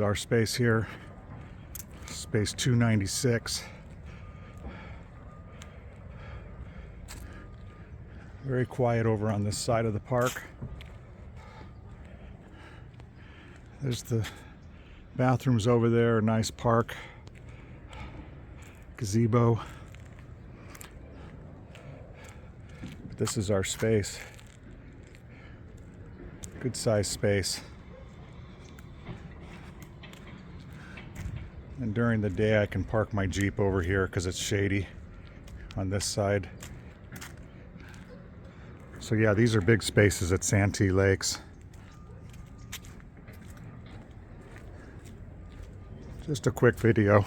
is our space here, space 296. Very quiet over on this side of the park. There's the bathrooms over there, a nice park, gazebo. But this is our space. Good sized space. And during the day I can park my Jeep over here because it's shady on this side. So yeah, these are big spaces at Santee Lakes. Just a quick video.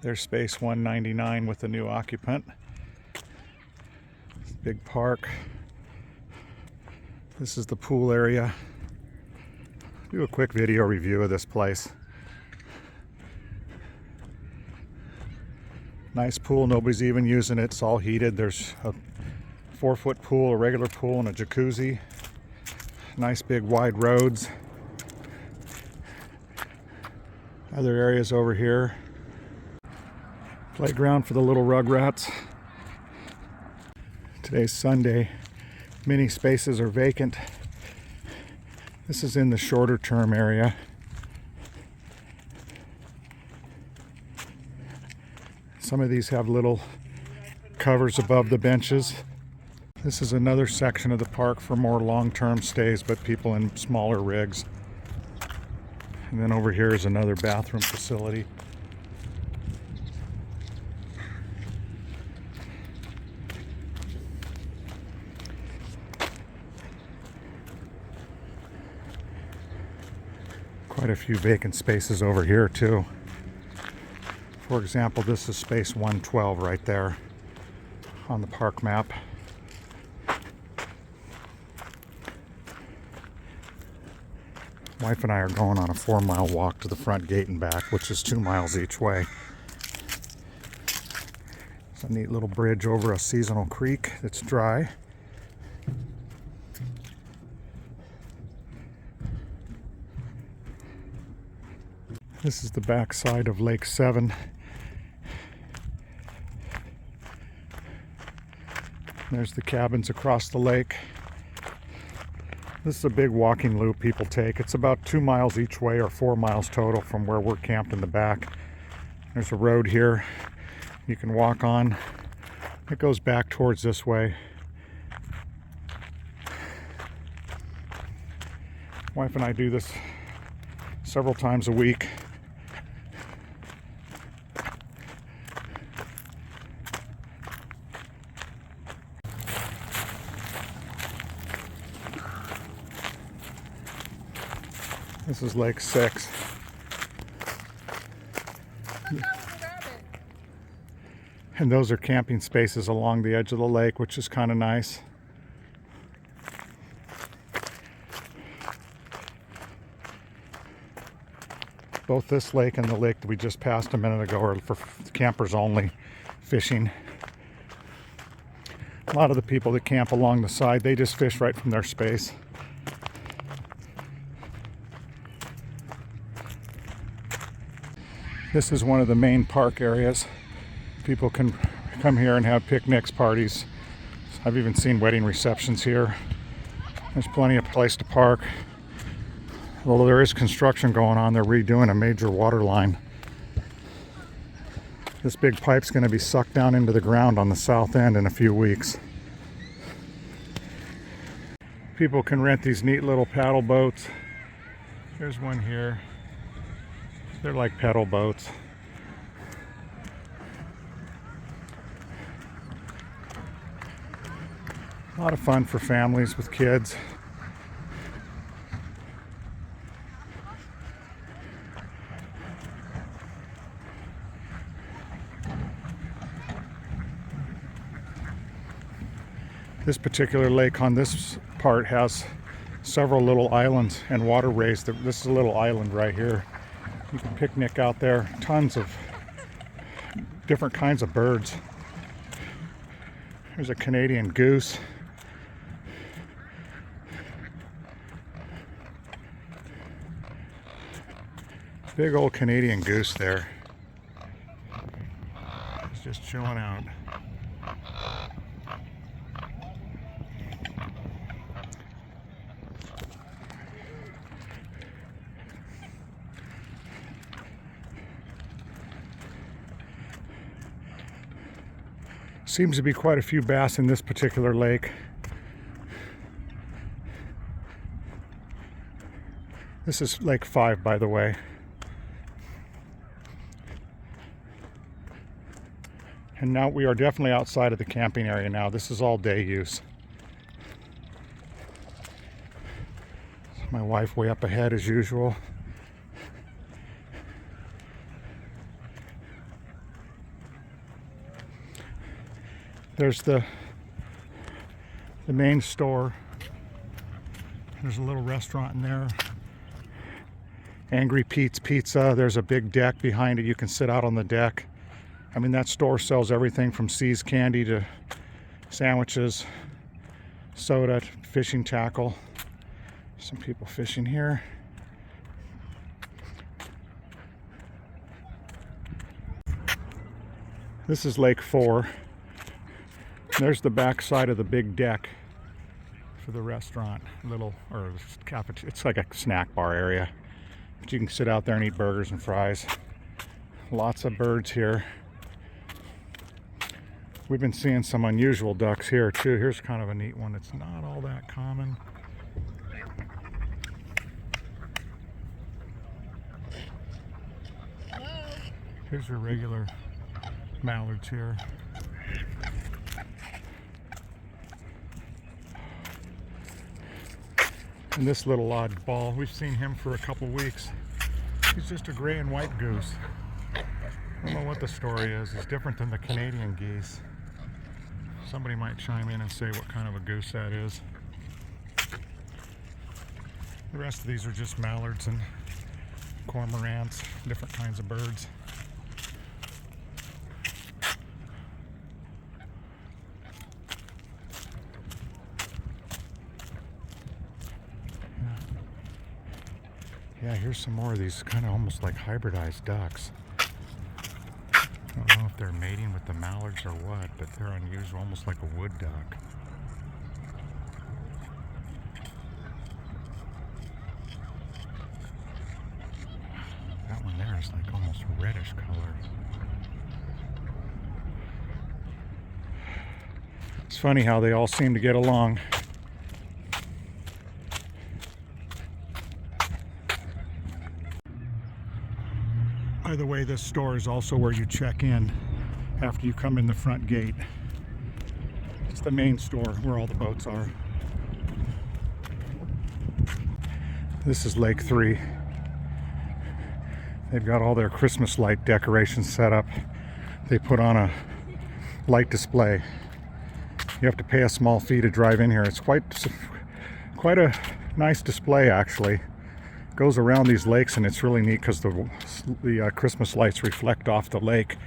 There's space 199 with the new occupant. Big park. This is the pool area. Do a quick video review of this place. Nice pool, nobody's even using it, it's all heated. There's a 4-foot pool, a regular pool, and a jacuzzi. Nice big wide roads. Other areas over here. Playground for the little rugrats. Today's Sunday. Many spaces are vacant. This is in the shorter term area. Some of these have little covers above the benches. This is another section of the park for more long-term stays, but people in smaller rigs. And then over here is another bathroom facility. Quite a few vacant spaces over here too. For example, this is space 112 right there on the park map. Wife and I are going on a 4-mile walk to the front gate and back, which is 2 miles each way. It's a neat little bridge over a seasonal creek that's dry. This is the back side of Lake 7. There's the cabins across the lake. This is a big walking loop people take. It's about 2 miles each way, or 4 miles total from where we're camped in the back. There's a road here you can walk on. It goes back towards this way. Wife and I do this several times a week. This is Lake 6. And those are camping spaces along the edge of the lake, which is kind of nice. Both this lake and the lake that we just passed a minute ago are for campers only, fishing. A lot of the people that camp along the side, they just fish right from their space. This is one of the main park areas. People can come here and have picnics, parties. I've even seen wedding receptions here. There's plenty of place to park. Although there is construction going on, they're redoing a major water line. This big pipe's going to be sucked down into the ground on the south end in a few weeks. People can rent these neat little paddle boats. There's one here. They're like pedal boats. A lot of fun for families with kids. This particular lake on this part has several little islands and waterways. This is a little island right here. You can picnic out there. Tons of different kinds of birds. There's a Canadian goose. Big old Canadian goose there. He's just chilling out. Seems to be quite a few bass in this particular lake. This is Lake 5, by the way. And now we are definitely outside of the camping area now. This is all day use. My wife way up ahead as usual. There's the main store. There's a little restaurant in there. Angry Pete's Pizza. There's a big deck behind it. You can sit out on the deck. I mean, that store sells everything from See's candy to sandwiches, soda, fishing tackle. Some people fishing here. This is Lake 4. There's the back side of the big deck for the restaurant. It's like a snack bar area. But you can sit out there and eat burgers and fries. Lots of birds here. We've been seeing some unusual ducks here too. Here's kind of a neat one. It's not all that common. Here's your regular mallards here. And this little oddball, we've seen him for a couple weeks. He's just a gray and white goose. I don't know what the story is. He's different than the Canadian geese. Somebody might chime in and say what kind of a goose that is. The rest of these are just mallards and cormorants, different kinds of birds. Yeah, here's some more of these kind of almost like hybridized ducks. I don't know if they're mating with the mallards or what, but they're unusual, almost like a wood duck. That one there is like almost reddish color. It's funny how they all seem to get along. By the way, this store is also where you check in after you come in the front gate. It's the main store where all the boats are. This is Lake 3. They've got all their Christmas light decorations set up. They put on a light display. You have to pay a small fee to drive in here. It's quite a nice display, actually. Goes around these lakes, and it's really neat because the Christmas lights reflect off the lake.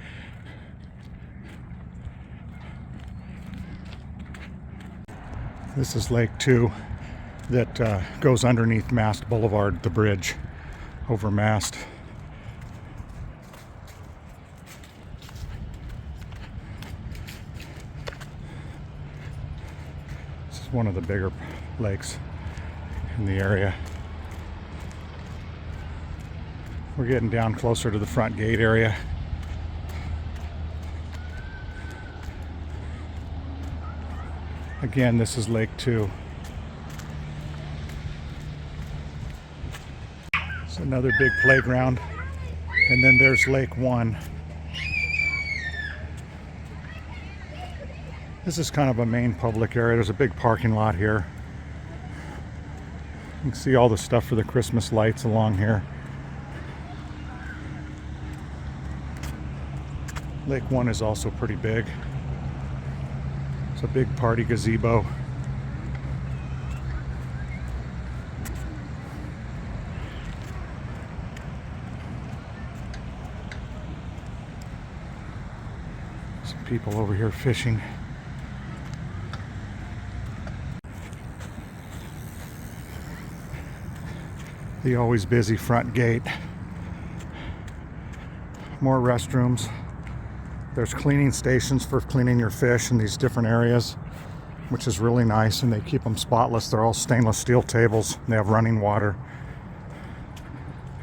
This is Lake 2 that goes underneath Mast Boulevard, the bridge over Mast. This is one of the bigger lakes in the area. We're getting down closer to the front gate area. Again, this is Lake 2. It's another big playground. And then there's Lake 1. This is kind of a main public area. There's a big parking lot here. You can see all the stuff for the Christmas lights along here. Lake 1 is also pretty big. It's a big party gazebo. Some people over here fishing. The always busy front gate. More restrooms. There's cleaning stations for cleaning your fish in these different areas, which is really nice, and they keep them spotless. They're all stainless steel tables. They have running water.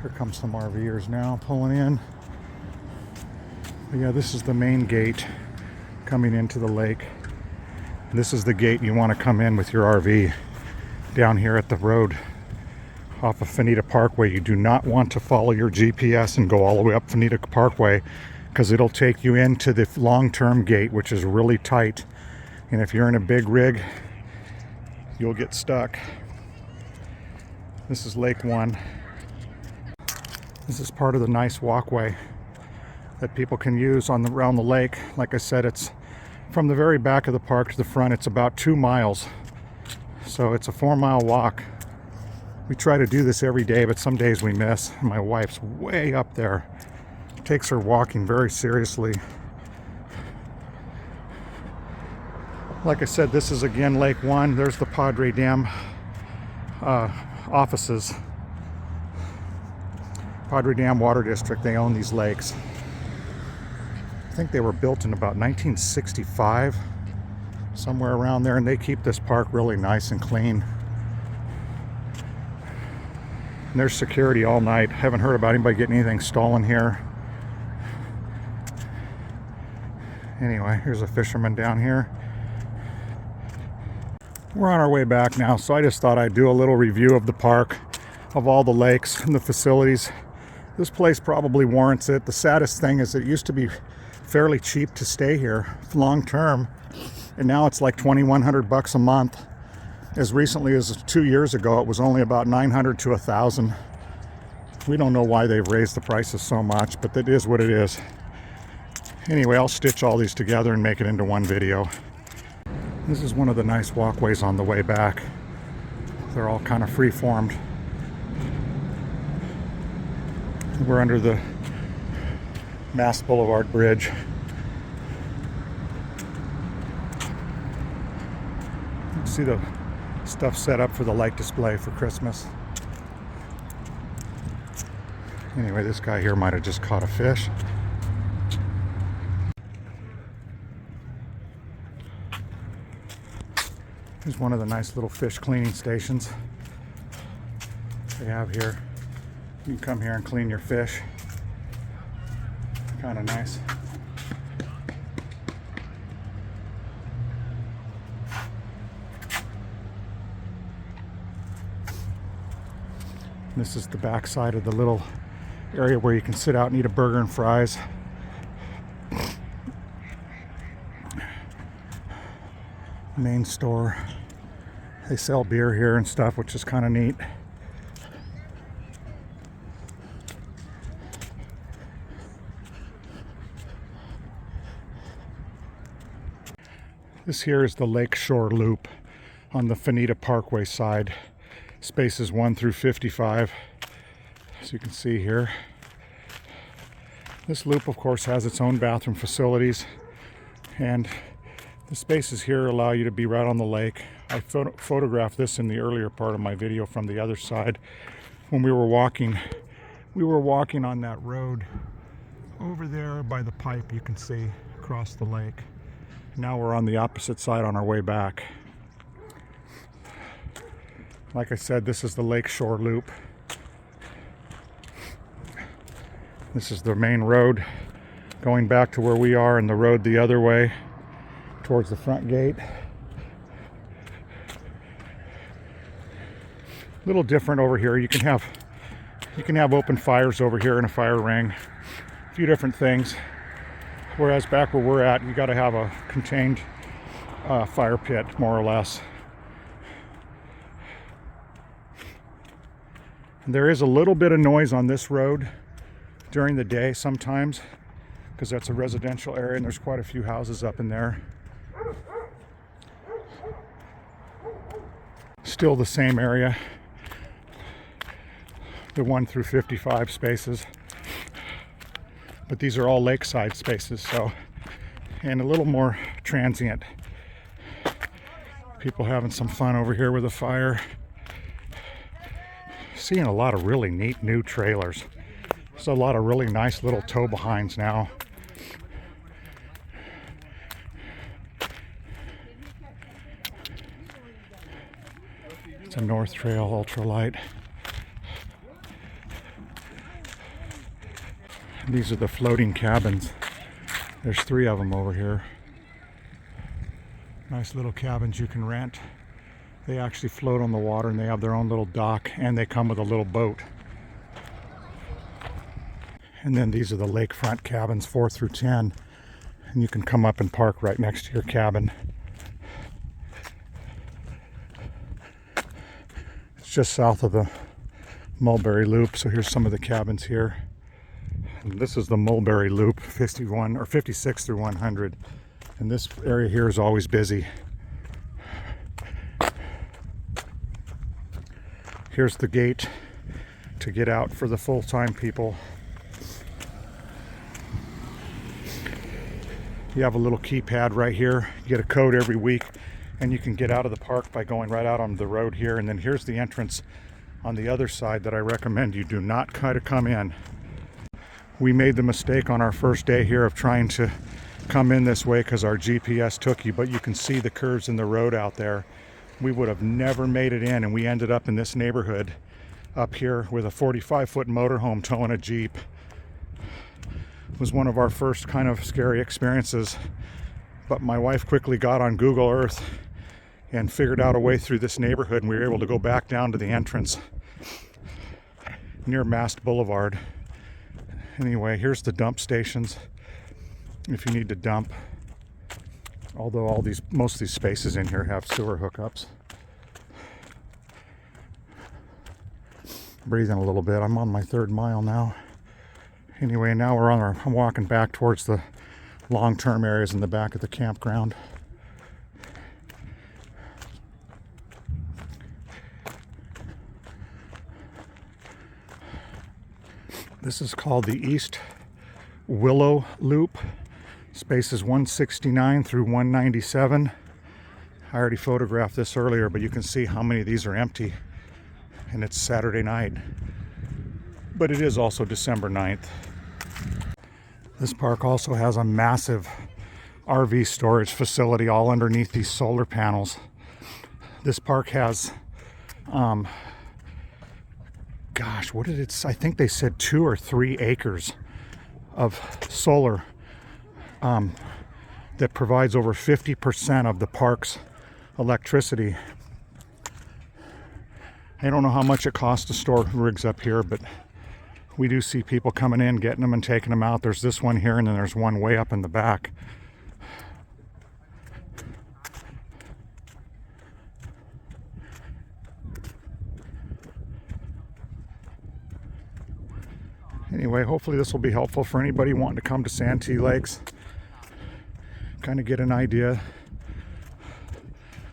Here comes some RVers now pulling in. But yeah, this is the main gate coming into the lake. This is the gate you want to come in with your RV down here at the road off of Fanita Parkway. You do not want to follow your GPS and go all the way up Fanita Parkway, because it'll take you into the long-term gate, which is really tight. And if you're in a big rig, you'll get stuck. This is Lake 1. This is part of the nice walkway that people can use around the lake. Like I said, it's from the very back of the park to the front. It's about 2 miles. So it's a 4-mile walk. We try to do this every day, but some days we miss. My wife's way up there. Takes her walking very seriously. Like I said, this is again Lake 1. There's the Padre Dam offices. Padre Dam Water District, they own these lakes. I think they were built in about 1965, somewhere around there, and they keep this park really nice and clean. And there's security all night. Haven't heard about anybody getting anything stolen here. Anyway, here's a fisherman down here. We're on our way back now, so I just thought I'd do a little review of the park, of all the lakes and the facilities. This place probably warrants it. The saddest thing is it used to be fairly cheap to stay here long term, and now it's like $2,100 a month. As recently as 2 years ago, it was only about $900 to $1,000. We don't know why they've raised the prices so much, but it is what it is. Anyway, I'll stitch all these together and make it into one video. This is one of the nice walkways on the way back. They're all kind of free-formed. We're under the Mass Boulevard Bridge. You see the stuff set up for the light display for Christmas. Anyway, this guy here might have just caught a fish. Here's one of the nice little fish cleaning stations they have here. You can come here and clean your fish. Kind of nice. This is the back side of the little area where you can sit out and eat a burger and fries. Main store. They sell beer here and stuff, which is kind of neat. This here is the Lakeshore Loop on the Fanita Parkway side. Spaces 1 through 55, as you can see here. This loop, of course, has its own bathroom facilities, and the spaces here allow you to be right on the lake. I photographed this in the earlier part of my video from the other side when we were walking. We were walking on that road over there by the pipe you can see across the lake. Now we're on the opposite side on our way back. Like I said, this is the Lakeshore Loop. This is the main road going back to where we are, and the road the other way towards the front gate. A little different over here. You can have open fires over here in a fire ring. A few different things. Whereas back where we're at, you got to have a contained fire pit, more or less. And there is a little bit of noise on this road during the day sometimes, because that's a residential area and there's quite a few houses up in there. Still the same area, the 1 through 55 spaces. But these are all lakeside spaces, so, and a little more transient. People having some fun over here with a fire. Seeing a lot of really neat new trailers. There's a lot of really nice little tow behinds now. It's a North Trail ultralight. These are the floating cabins. There's 3 of them over here. Nice little cabins you can rent. They actually float on the water and they have their own little dock and they come with a little boat. And then these are the lakefront cabins, 4 through 10. And you can come up and park right next to your cabin. It's just south of the Mulberry Loop, so here's some of the cabins here. And this is the Mulberry Loop, 51 or 56 through 100. And this area here is always busy. Here's the gate to get out for the full-time people. You have a little keypad right here. You get a code every week and you can get out of the park by going right out on the road here. And then here's the entrance on the other side that I recommend you do not try to come in. We made the mistake on our first day here of trying to come in this way because our GPS took you, but you can see the curves in the road out there. We would have never made it in, and we ended up in this neighborhood up here with a 45-foot motorhome towing a Jeep. It was one of our first kind of scary experiences, but my wife quickly got on Google Earth and figured out a way through this neighborhood, and we were able to go back down to the entrance near Mast Boulevard. Anyway, here's the dump stations if you need to dump. Although most of these spaces in here have sewer hookups. Breathing a little bit. I'm on my 3rd mile now. Anyway, now I'm walking back towards the long-term areas in the back of the campground. This is called the East Willow Loop. Spaces 169 through 197. I already photographed this earlier, but you can see how many of these are empty. And it's Saturday night. But it is also December 9th. This park also has a massive RV storage facility all underneath these solar panels. This park has, what did it say? I think they said 2 or 3 acres of solar that provides over 50% of the park's electricity. I don't know how much it costs to store rigs up here, but we do see people coming in, getting them and taking them out. There's this one here, and then there's one way up in the back. Anyway, hopefully this will be helpful for anybody wanting to come to Santee Lakes. Kind of get an idea.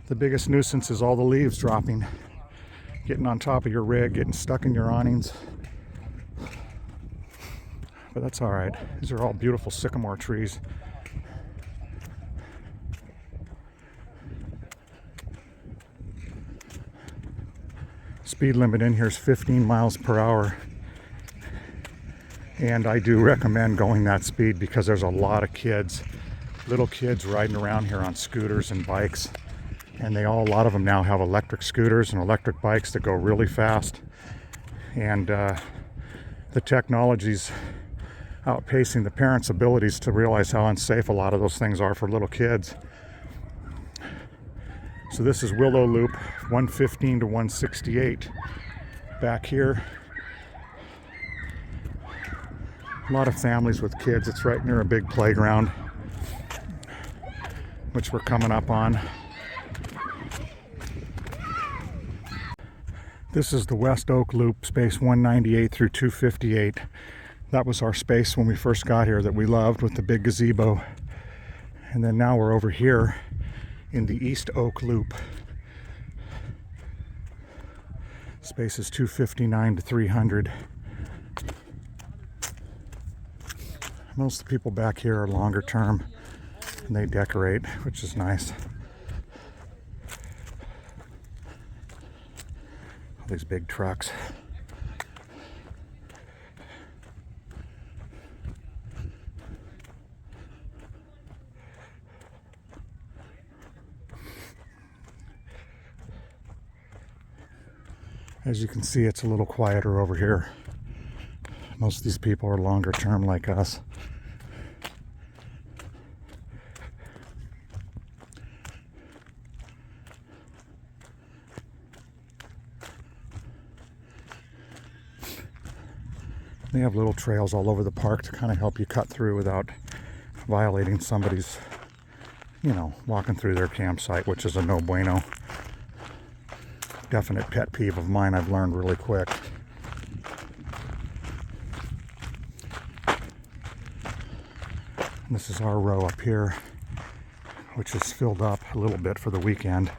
The biggest nuisance is all the leaves dropping, getting on top of your rig, getting stuck in your awnings. But that's all right. These are all beautiful sycamore trees. Speed limit in here is 15 miles per hour. And I do recommend going that speed because there's a lot of kids, little kids riding around here on scooters and bikes. And a lot of them now have electric scooters and electric bikes that go really fast. And the technology's outpacing the parents' abilities to realize how unsafe a lot of those things are for little kids. So this is Willow Loop, 115 to 168. Back here, a lot of families with kids. It's right near a big playground, which we're coming up on. This is the West Oak Loop, space 198 through 258. That was our space when we first got here that we loved, with the big gazebo. And then now we're over here in the East Oak Loop. Spaces 259 to 300. Most of the people back here are longer term and they decorate, which is nice. All these big trucks. As you can see, it's a little quieter over here. Most of these people are longer term like us. They have little trails all over the park to kind of help you cut through without violating somebody's, walking through their campsite, which is a no bueno. Definite pet peeve of mine I've learned really quick. This is our row up here, which is filled up a little bit for the weekend.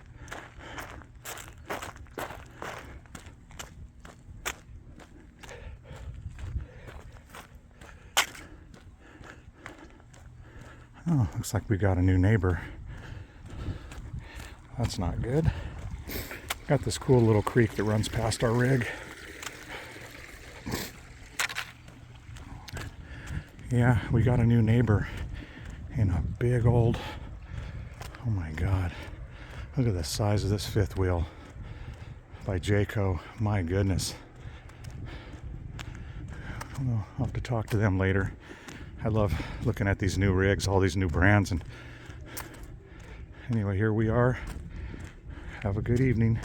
Oh, looks like we got a new neighbor. That's not good. Got this cool little creek that runs past our rig. Yeah, we got a new neighbor in a big old, oh my God, look at the size of this fifth wheel by Jayco. My goodness. I'll have to talk to them later. I love looking at these new rigs, all these new brands. And anyway, here we are. Have a good evening.